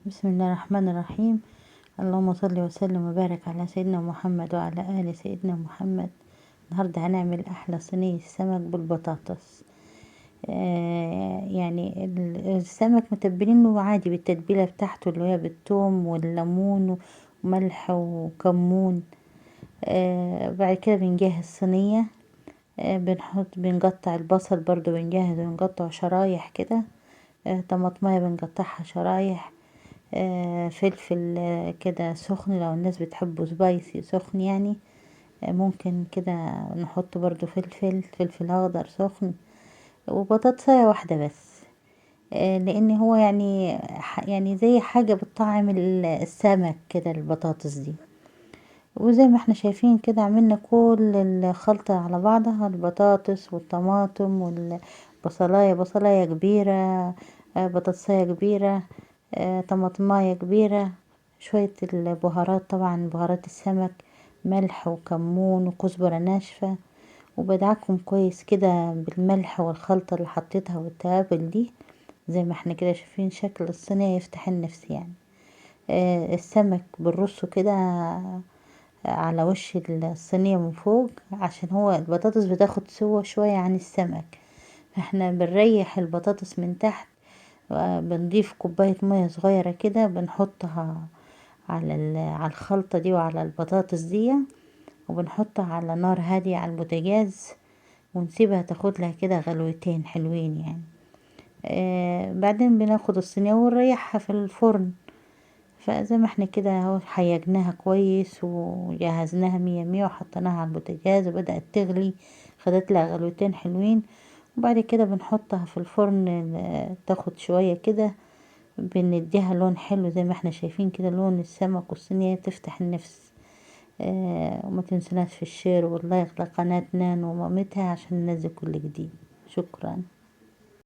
بسم الله الرحمن الرحيم. اللهم صل وسلم وبارك على سيدنا محمد وعلى آل سيدنا محمد. النهاردة هنعمل أحلى صينية سمك بالبطاطس. يعني السمك متبلينه عادي بالتتبيلة بتاعته اللي هي بالثوم والليمون وملح وكمون. بعد كده بنجهز صينية. بنقطع البصل برضو بنقطع شرايح كده. طماطمية بنقطعها شرايح. فلفل كده سخن لو الناس بتحبه سبايسي سخن يعني. ممكن كده نحط برضو فلفل اخضر سخن. وبطاطساية واحدة بس. لان هو يعني زي حاجة بتطعم السمك كده البطاطس دي. وزي ما احنا شايفين كده عملنا كل الخلطة على بعضها، البطاطس والطماطم بصلاية كبيرة، بطاطساية كبيرة، طماطماية كبيرة، شوية البهارات طبعا بهارات السمك، ملح وكمون وكزبرة ناشفة. وبدعكهم كويس كده بالملح والخلطة اللي حطيتها والتوابل دي. زي ما احنا كده شايفين شكل الصينية يفتح النفس يعني. السمك بنرصه كده على وش الصينية من فوق، عشان هو البطاطس بتاخد سوا شوية عن السمك، فاحنا بنريح البطاطس من تحت. بنضيف كوباية مية صغيرة كده بنحطها على الخلطة دي وعلى البطاطس دي، وبنحطها على نار هادية على البوتاجاز، ونسيبها تاخد لها كده غلوتين حلوين يعني. بعدين بناخد الصينية ونريحها في الفرن. فزي ما احنا كده اهو حيجناها كويس وجهزناها مية مية وحطيناها على البوتاجاز وبدأت تغلي، خدت لها غلوتين حلوين. وبعد كده بنحطها في الفرن تاخد شوية كده، بنديها لون حلو زي ما احنا شايفين كده لون السمك والصينية تفتح النفس. وما تنسوناش في الشير واللايك لقناة نانو ومامتها عشان ننزل كل جديد. شكرا.